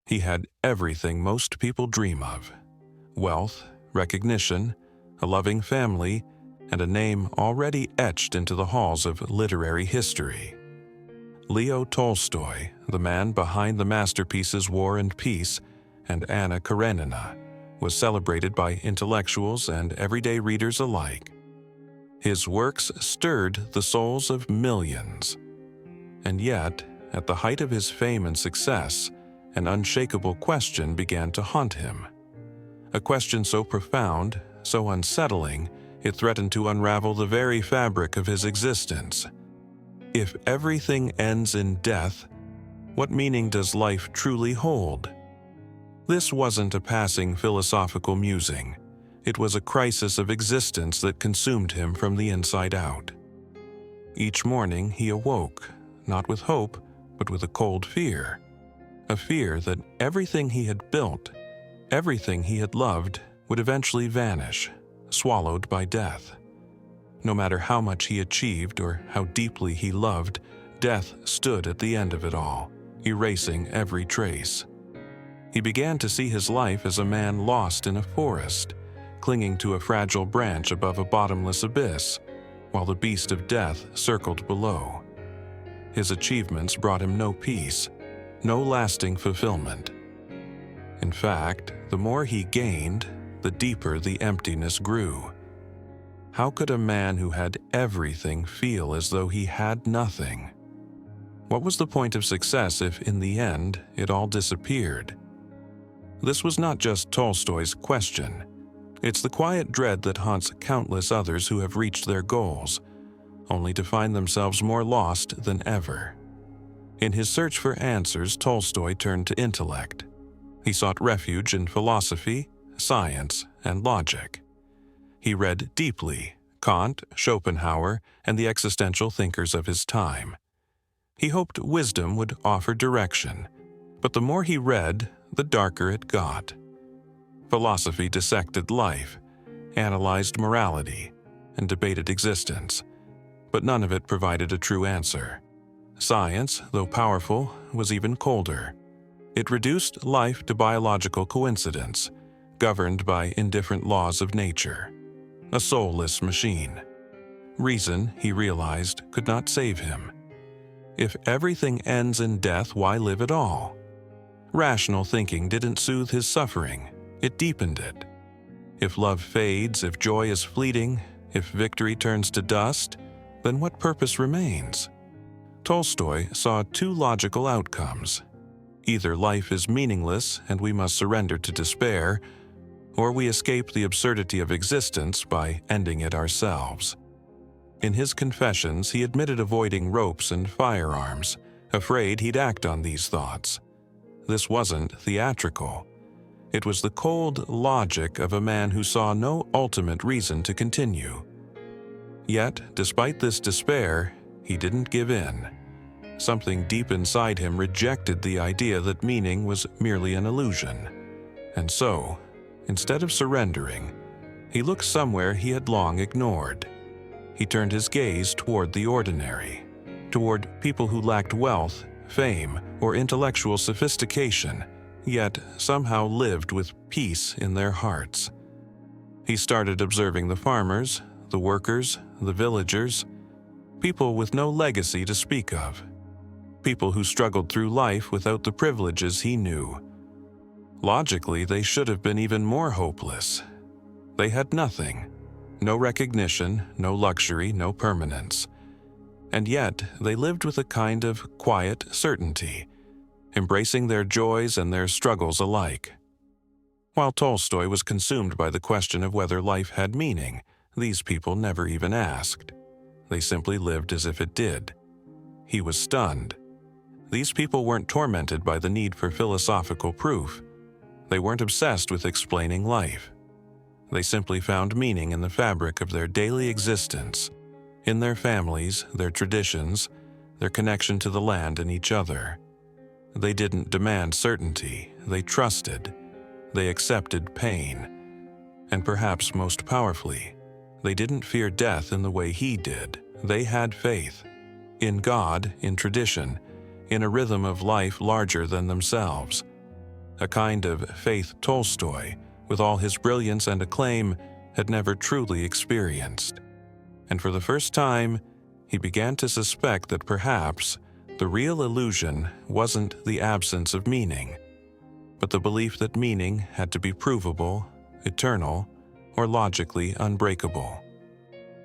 He had everything most people dream of: wealth, recognition, a loving family, and a name already etched into the halls of literary history. Leo Tolstoy, the man behind the masterpieces War and Peace and Anna Karenina, was celebrated by intellectuals and everyday readers alike. His works stirred the souls of millions. And yet, at the height of his fame and success, an unshakable question began to haunt him. A question so profound, so unsettling, it threatened to unravel the very fabric of his existence. If everything ends in death, what meaning does life truly hold? This wasn't a passing philosophical musing. It was a crisis of existence that consumed him from the inside out. Each morning he awoke, not with hope, but with a cold fear. A fear that everything he had built, everything he had loved, would eventually vanish, swallowed by death. No matter how much he achieved or how deeply he loved, death stood at the end of it all, erasing every trace. He began to see his life as a man lost in a forest, clinging to a fragile branch above a bottomless abyss, while the beast of death circled below. His achievements brought him no peace, no lasting fulfillment. In fact, the more he gained, the deeper the emptiness grew. How could a man who had everything feel as though he had nothing? What was the point of success if, in the end, it all disappeared? This was not just Tolstoy's question. It's the quiet dread that haunts countless others who have reached their goals, only to find themselves more lost than ever. In his search for answers, Tolstoy turned to intellect. He sought refuge in philosophy, science, and logic. He read deeply Kant, Schopenhauer, and the existential thinkers of his time. He hoped wisdom would offer direction, but the more he read, the darker it got. Philosophy dissected life, analyzed morality, and debated existence, but none of it provided a true answer. Science, though powerful, was even colder. It reduced life to biological coincidence, governed by indifferent laws of nature. A soulless machine. Reason, he realized, could not save him. If everything ends in death, why live at all? Rational thinking didn't soothe his suffering, it deepened it. If love fades, if joy is fleeting, if victory turns to dust, then what purpose remains? Tolstoy saw two logical outcomes. Either life is meaningless and we must surrender to despair, or we escape the absurdity of existence by ending it ourselves. In his confessions, he admitted avoiding ropes and firearms, afraid he'd act on these thoughts. This wasn't theatrical. It was the cold logic of a man who saw no ultimate reason to continue. Yet, despite this despair, he didn't give in. Something deep inside him rejected the idea that meaning was merely an illusion. And so, instead of surrendering, he looked somewhere he had long ignored. He turned his gaze toward the ordinary, toward people who lacked wealth, fame, or intellectual sophistication, yet somehow lived with peace in their hearts. He started observing the farmers, the workers, the villagers, people with no legacy to speak of, people who struggled through life without the privileges he knew. Logically, they should have been even more hopeless. They had nothing. No recognition, no luxury, no permanence. And yet, they lived with a kind of quiet certainty, embracing their joys and their struggles alike. While Tolstoy was consumed by the question of whether life had meaning, these people never even asked. They simply lived as if it did. He was stunned. These people weren't tormented by the need for philosophical proof. They weren't obsessed with explaining life. They simply found meaning in the fabric of their daily existence, in their families, their traditions, their connection to the land and each other. They didn't demand certainty, they trusted. They accepted pain. And perhaps most powerfully, they didn't fear death in the way he did. They had faith. In God, in tradition, in a rhythm of life larger than themselves. a kind of faith Tolstoy, with all his brilliance and acclaim, had never truly experienced. And for the first time, he began to suspect that perhaps the real illusion wasn't the absence of meaning, but the belief that meaning had to be provable, eternal, or logically unbreakable.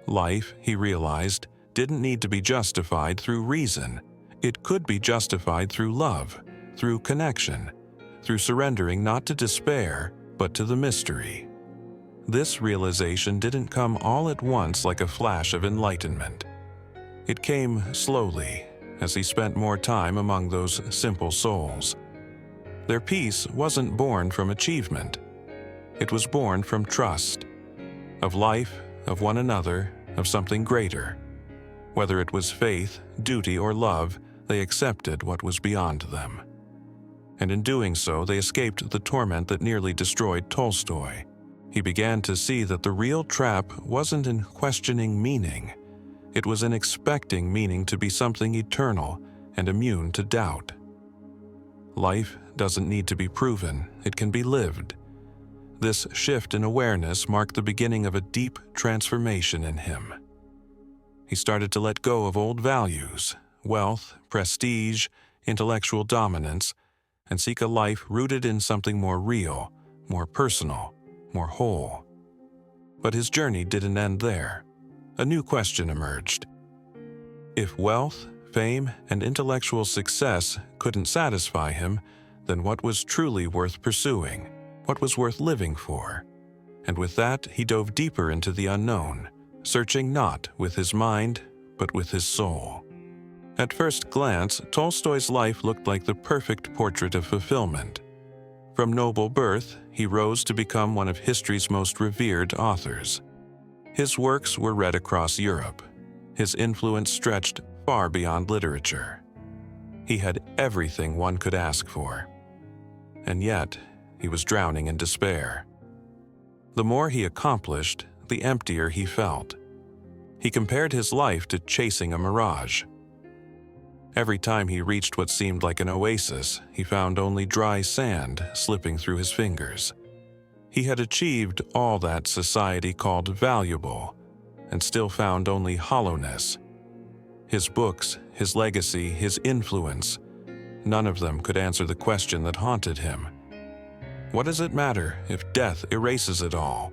Life, he realized, didn't need to be justified through reason. It could be justified through love, through connection, through surrendering not to despair, but to the mystery. This realization didn't come all at once like a flash of enlightenment. It came slowly, as he spent more time among those simple souls. Their peace wasn't born from achievement. It was born from trust, of life, of one another, of something greater. Whether it was faith, duty, or love, they accepted what was beyond them. And in doing so, they escaped the torment that nearly destroyed Tolstoy. He began to see that the real trap wasn't in questioning meaning. It was in expecting meaning to be something eternal and immune to doubt. Life doesn't need to be proven, it can be lived. This shift in awareness marked the beginning of a deep transformation in him. He started to let go of old values, wealth, prestige, intellectual dominance, and seek a life rooted in something more real, more personal, more whole. But his journey didn't end there. A new question emerged. If wealth, fame, and intellectual success couldn't satisfy him, then what was truly worth pursuing? What was worth living for? And with that, he dove deeper into the unknown, searching not with his mind, but with his soul. At first glance, Tolstoy's life looked like the perfect portrait of fulfillment. From noble birth, he rose to become one of history's most revered authors. His works were read across Europe. His influence stretched far beyond literature. He had everything one could ask for. And yet, he was drowning in despair. The more he accomplished, the emptier he felt. He compared his life to chasing a mirage. Every time he reached what seemed like an oasis, he found only dry sand slipping through his fingers. He had achieved all that society called valuable, and still found only hollowness. His books, his legacy, his influence, none of them could answer the question that haunted him. What does it matter if death erases it all?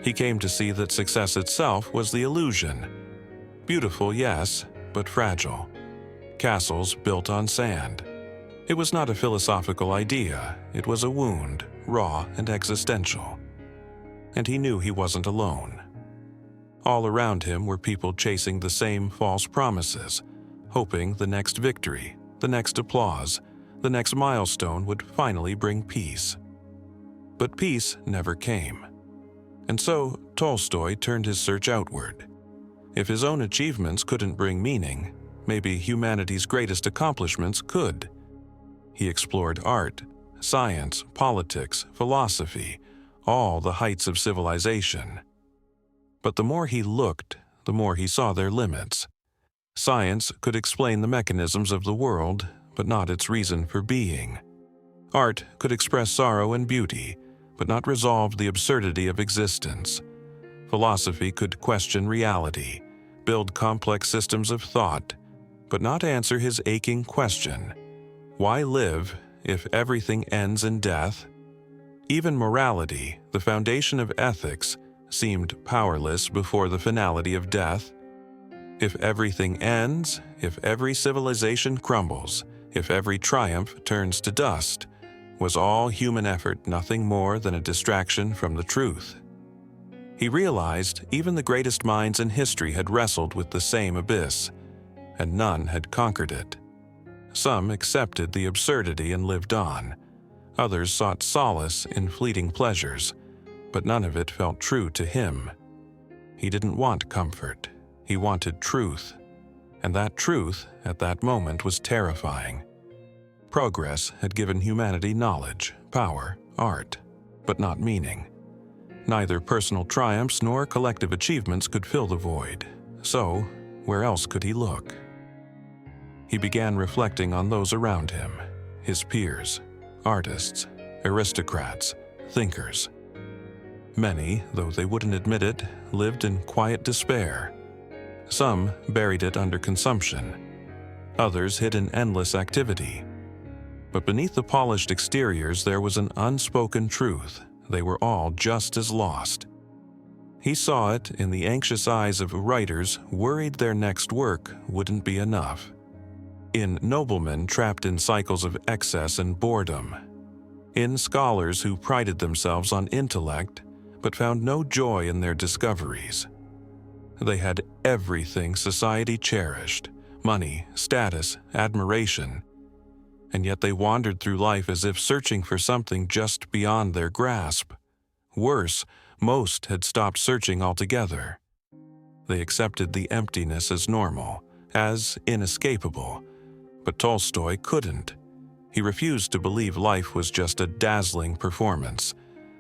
He came to see that success itself was the illusion. Beautiful, yes, but fragile. Castles built on sand. It was not a philosophical idea, it was a wound, raw and existential. And he knew he wasn't alone. All around him were people chasing the same false promises, hoping the next victory, the next applause, the next milestone would finally bring peace. But peace never came. And so Tolstoy turned his search outward. If his own achievements couldn't bring meaning, maybe humanity's greatest accomplishments could. He explored art, science, politics, philosophy, all the heights of civilization. But the more he looked, the more he saw their limits. Science could explain the mechanisms of the world, but not its reason for being. Art could express sorrow and beauty, but not resolve the absurdity of existence. Philosophy could question reality, build complex systems of thought, but not answer his aching question: why live if everything ends in death? Even morality, the foundation of ethics, seemed powerless before the finality of death. If everything ends, if every civilization crumbles, if every triumph turns to dust, was all human effort nothing more than a distraction from the truth? He realized even the greatest minds in history had wrestled with the same abyss, and none had conquered it. Some accepted the absurdity and lived on. Others sought solace in fleeting pleasures, but none of it felt true to him. He didn't want comfort. He wanted truth. And that truth, at that moment, was terrifying. Progress had given humanity knowledge, power, art, but not meaning. Neither personal triumphs nor collective achievements could fill the void. So, where else could he look? He began reflecting on those around him, his peers, artists, aristocrats, thinkers. Many, though they wouldn't admit it, lived in quiet despair. Some buried it under consumption. Others hid in endless activity. But beneath the polished exteriors there was an unspoken truth. They were all just as lost. He saw it in the anxious eyes of writers worried their next work wouldn't be enough, in noblemen trapped in cycles of excess and boredom, in scholars who prided themselves on intellect but found no joy in their discoveries. They had everything society cherished: money, status, admiration, and yet they wandered through life as if searching for something just beyond their grasp. Worse, most had stopped searching altogether. They accepted the emptiness as normal, as inescapable, but Tolstoy couldn't. He refused to believe life was just a dazzling performance,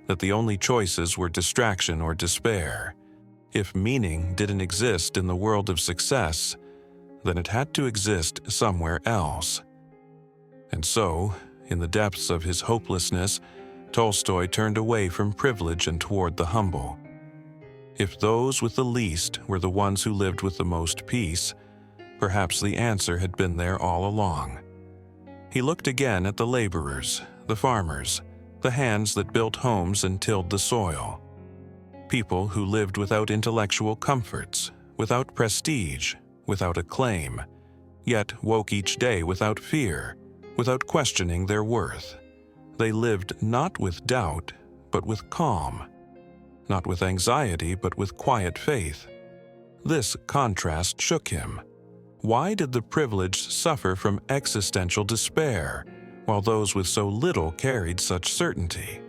that the only choices were distraction or despair. If meaning didn't exist in the world of success, then it had to exist somewhere else. And so, in the depths of his hopelessness, Tolstoy turned away from privilege and toward the humble. If those with the least were the ones who lived with the most peace, perhaps the answer had been there all along. He looked again at the laborers, the farmers, the hands that built homes and tilled the soil. People who lived without intellectual comforts, without prestige, without acclaim, yet woke each day without fear, without questioning their worth. They lived not with doubt, but with calm, not with anxiety, but with quiet faith. This contrast shook him. Why did the privileged suffer from existential despair, while those with so little carried such certainty?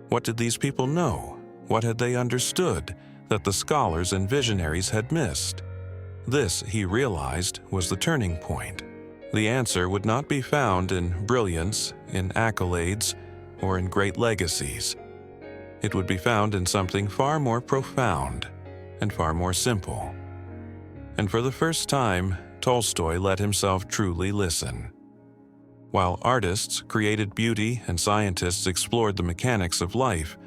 What did these people know? What had they understood that the scholars and visionaries had missed? This, he realized, was the turning point. The answer would not be found in brilliance, in accolades, or in great legacies. It would be found in something far more profound and far more simple. And for the first time, Tolstoy let himself truly listen. While artists created beauty and scientists explored the mechanics of life,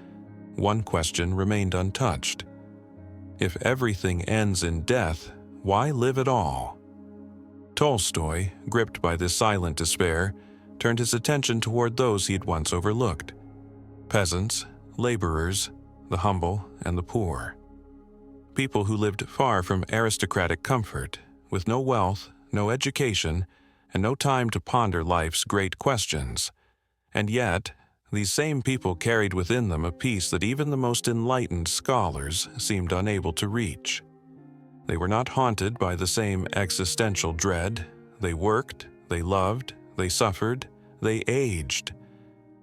one question remained untouched. If everything ends in death, why live at all? Tolstoy, gripped by this silent despair, turned his attention toward those he had once overlooked: peasants, laborers, the humble, and the poor. People who lived far from aristocratic comfort, with no wealth, no education, and no time to ponder life's great questions. And yet, these same people carried within them a peace that even the most enlightened scholars seemed unable to reach. They were not haunted by the same existential dread. They worked, they loved, they suffered, they aged,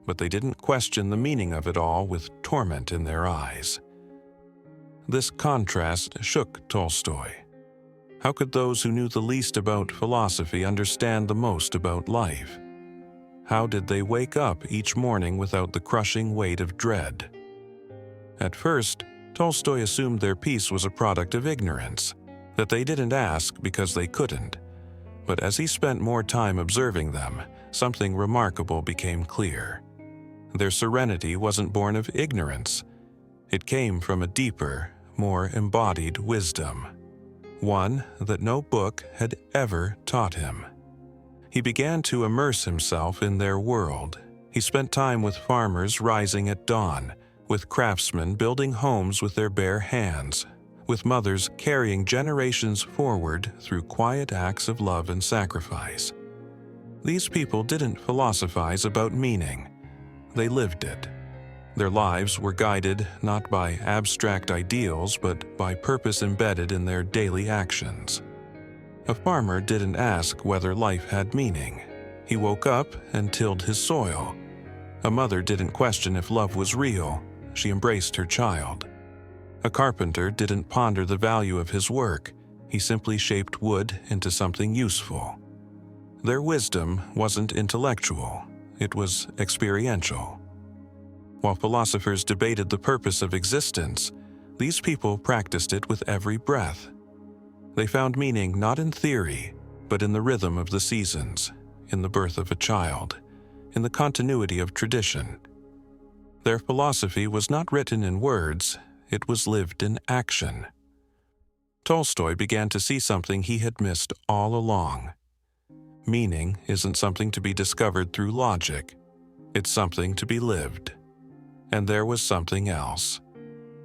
but they didn't question the meaning of it all with torment in their eyes. This contrast shook Tolstoy. How could those who knew the least about philosophy understand the most about life? How did they wake up each morning without the crushing weight of dread? At first, Tolstoy assumed their peace was a product of ignorance, that they didn't ask because they couldn't. But as he spent more time observing them, something remarkable became clear. Their serenity wasn't born of ignorance. It came from a deeper, more embodied wisdom, one that no book had ever taught him. He began to immerse himself in their world. He spent time with farmers rising at dawn, with craftsmen building homes with their bare hands, with mothers carrying generations forward through quiet acts of love and sacrifice. These people didn't philosophize about meaning. They lived it. Their lives were guided not by abstract ideals, but by purpose embedded in their daily actions. A farmer didn't ask whether life had meaning. He woke up and tilled his soil. A mother didn't question if love was real. She embraced her child. A carpenter didn't ponder the value of his work. He simply shaped wood into something useful. Their wisdom wasn't intellectual. It was experiential. While philosophers debated the purpose of existence, these people practiced it with every breath. They found meaning not in theory, but in the rhythm of the seasons, in the birth of a child, in the continuity of tradition. Their philosophy was not written in words, it was lived in action. Tolstoy began to see something he had missed all along. Meaning isn't something to be discovered through logic. It's something to be lived. And there was something else.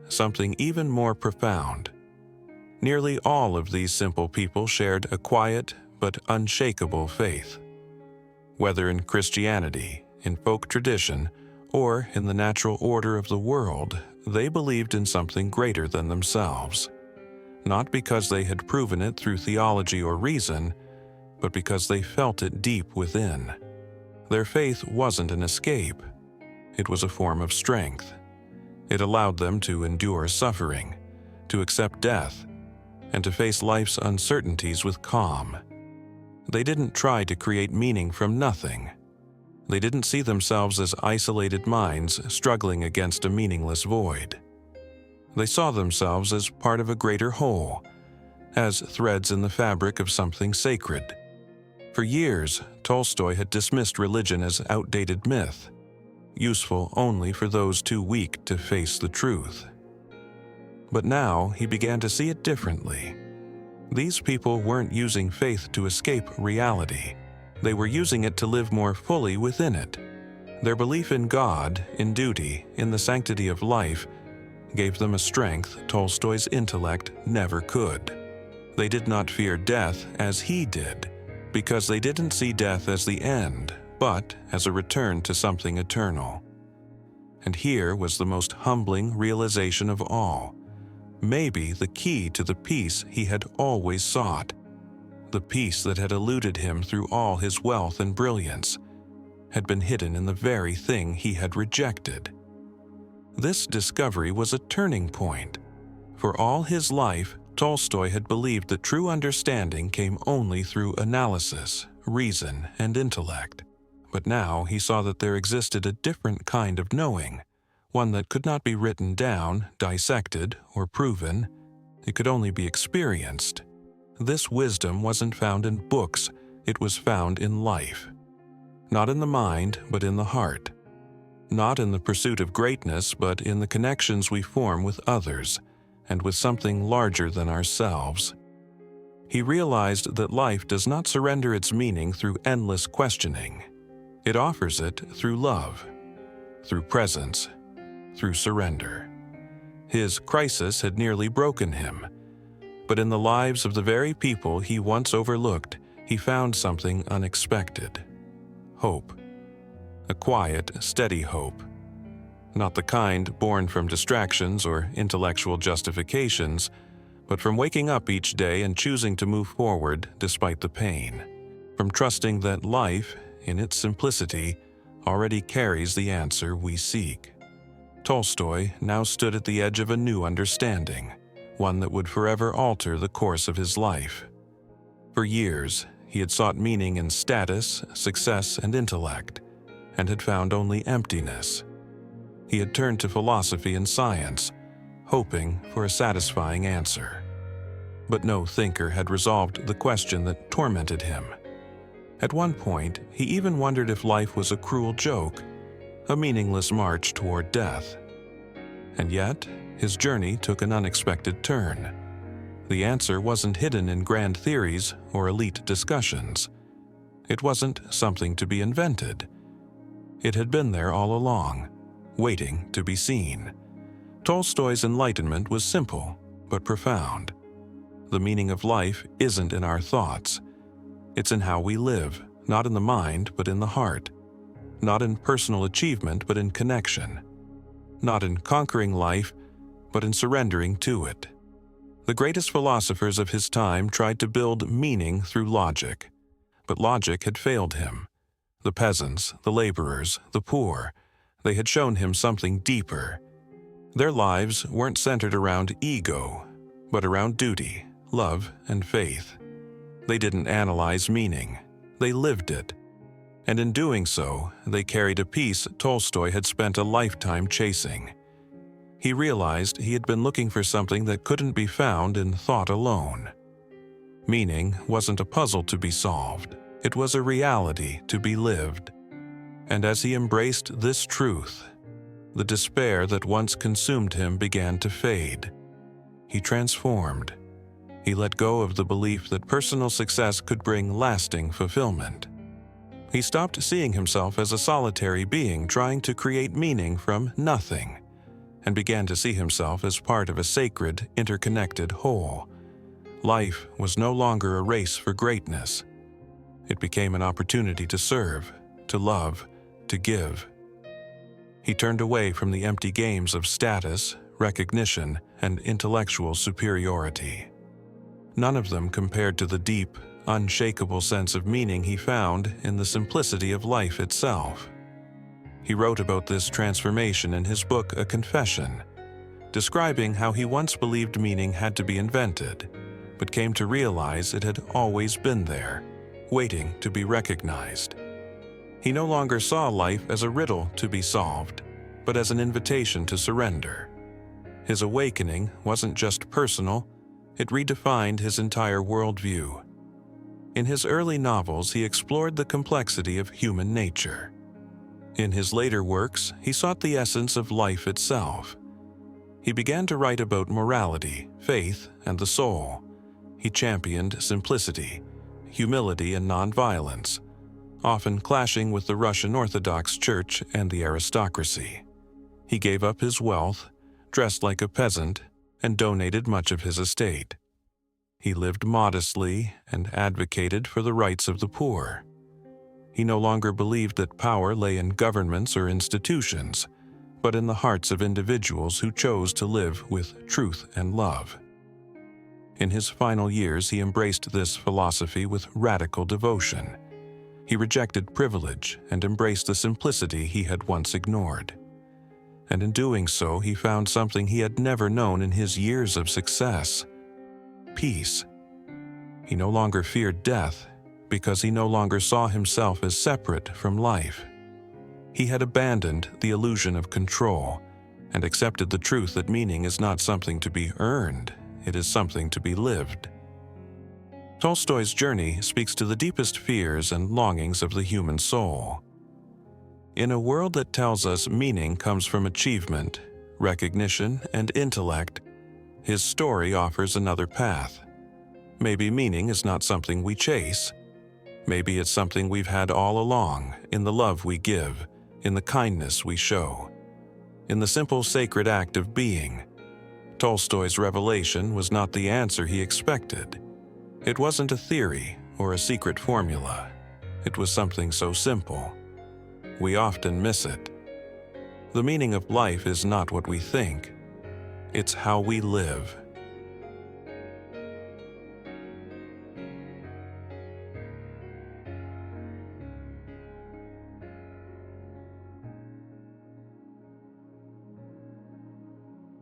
Something even more profound. Nearly all of these simple people shared a quiet but unshakable faith. Whether in Christianity, in folk tradition, or in the natural order of the world, they believed in something greater than themselves. Not because they had proven it through theology or reason, but because they felt it deep within. Their faith wasn't an escape. It was a form of strength. It allowed them to endure suffering, to accept death, and to face life's uncertainties with calm. They didn't try to create meaning from nothing. They didn't see themselves as isolated minds struggling against a meaningless void. They saw themselves as part of a greater whole, as threads in the fabric of something sacred. For years, Tolstoy had dismissed religion as outdated myth, useful only for those too weak to face the truth. But now he began to see it differently. These people weren't using faith to escape reality. They were using it to live more fully within it. Their belief in God, in duty, in the sanctity of life, gave them a strength Tolstoy's intellect never could. They did not fear death as he did, because they didn't see death as the end, but as a return to something eternal. And here was the most humbling realization of all, maybe the key to the peace he had always sought, the peace that had eluded him through all his wealth and brilliance, had been hidden in the very thing he had rejected. This discovery was a turning point. For all his life, Tolstoy had believed that true understanding came only through analysis, reason, and intellect. But now he saw that there existed a different kind of knowing, one that could not be written down, dissected, or proven. It could only be experienced. This wisdom wasn't found in books, it was found in life. Not in the mind, but in the heart. Not in the pursuit of greatness, but in the connections we form with others, and with something larger than ourselves. He realized that life does not surrender its meaning through endless questioning. It offers it through love, through presence, through surrender. His crisis had nearly broken him, but in the lives of the very people he once overlooked, he found something unexpected. Hope. A quiet, steady hope. Not the kind born from distractions or intellectual justifications, but from waking up each day and choosing to move forward despite the pain. From trusting that life, in its simplicity, already carries the answer we seek. Tolstoy now stood at the edge of a new understanding, one that would forever alter the course of his life. For years, he had sought meaning in status, success, and intellect, and had found only emptiness. He had turned to philosophy and science, hoping for a satisfying answer. But no thinker had resolved the question that tormented him. At one point, he even wondered if life was a cruel joke, a meaningless march toward death. And yet, his journey took an unexpected turn. The answer wasn't hidden in grand theories or elite discussions. It wasn't something to be invented. It had been there all along, waiting to be seen. Tolstoy's enlightenment was simple, but profound. The meaning of life isn't in our thoughts. It's in how we live, not in the mind, but in the heart. Not in personal achievement, but in connection. Not in conquering life, but in surrendering to it. The greatest philosophers of his time tried to build meaning through logic, but logic had failed him. The peasants, the laborers, the poor, they had shown him something deeper. Their lives weren't centered around ego, but around duty, love, and faith. They didn't analyze meaning, they lived it. And in doing so, they carried a peace Tolstoy had spent a lifetime chasing. He realized he had been looking for something that couldn't be found in thought alone. Meaning wasn't a puzzle to be solved. It was a reality to be lived. And as he embraced this truth, The despair that once consumed him began to fade. He transformed. He let go of the belief that personal success could bring lasting fulfillment. He stopped seeing himself as a solitary being trying to create meaning from nothing, and began to see himself as part of a sacred, interconnected whole. Life was no longer a race for greatness. It became an opportunity to serve, to love, to give. He turned away from the empty games of status, recognition, and intellectual superiority. None of them compared to the deep, unshakable sense of meaning he found in the simplicity of life itself. He wrote about this transformation in his book A Confession, describing how he once believed meaning had to be invented, but came to realize it had always been there, waiting to be recognized. He no longer saw life as a riddle to be solved, but as an invitation to surrender. His awakening wasn't just personal, it redefined his entire worldview. In his early novels, he explored the complexity of human nature. In his later works, he sought the essence of life itself. He began to write about morality, faith, and the soul. He championed simplicity, humility, and nonviolence, often clashing with the Russian Orthodox Church and the aristocracy. He gave up his wealth, dressed like a peasant, and donated much of his estate. He lived modestly and advocated for the rights of the poor. He no longer believed that power lay in governments or institutions, but in the hearts of individuals who chose to live with truth and love. In his final years, he embraced this philosophy with radical devotion. He rejected privilege and embraced the simplicity he had once ignored. And in doing so, he found something he had never known in his years of success: peace. He no longer feared death because he no longer saw himself as separate from life. He had abandoned the illusion of control and accepted the truth that meaning is not something to be earned, it is something to be lived. Tolstoy's journey speaks to the deepest fears and longings of the human soul. In a world that tells us meaning comes from achievement, recognition, and intellect, his story offers another path. Maybe meaning is not something we chase. Maybe it's something we've had all along, in the love we give, in the kindness we show, in the simple sacred act of being. Tolstoy's revelation was not the answer he expected. It wasn't a theory or a secret formula. It was something so simple. We often miss it. The meaning of life is not what we think. It's how we live.